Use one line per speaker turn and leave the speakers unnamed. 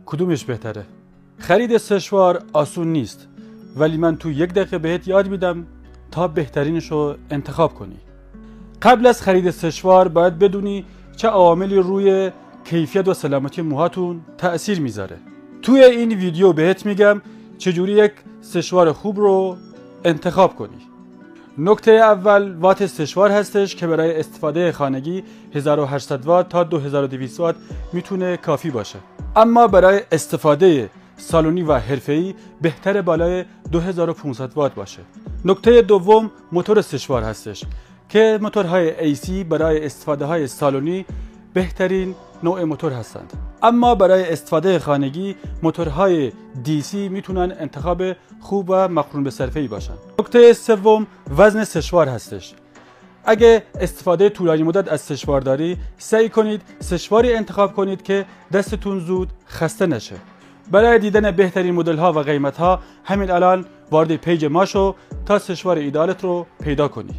کدومش بهتره؟ خرید سشوار آسون نیست، ولی من تو 1 دقیقه بهت یاد میدم تا بهترینش رو انتخاب کنی. قبل از خرید سشوار باید بدونی چه عواملی روی کیفیت و سلامتی موهاتون تأثیر میذاره. توی این ویدیو بهت میگم چجوری یک سشوار خوب رو انتخاب کنی. نکته اول وات سشوار هستش که برای استفاده خانگی 1800 وات تا 2200 وات میتونه کافی باشه، اما برای استفاده سالونی و حرفه‌ای بهتره بالای 2500 وات باشه. نکته دوم موتور سشوار هستش که موتورهای AC برای استفاده های سالونی بهترین نوع موتور هستند، اما برای استفاده خانگی موتورهای DC میتونن انتخاب خوب و مقرون به صرفه‌ای باشن. نکته سوم وزن سشوار هستش. اگه استفاده طولانی مدت از سشوار داری، سعی کنید سشواری انتخاب کنید که دستتون زود خسته نشه. برای دیدن بهترین مدل ها و قیمت ها همین الان وارد پیج ما شو تا سشوار ایدالت رو پیدا کنی.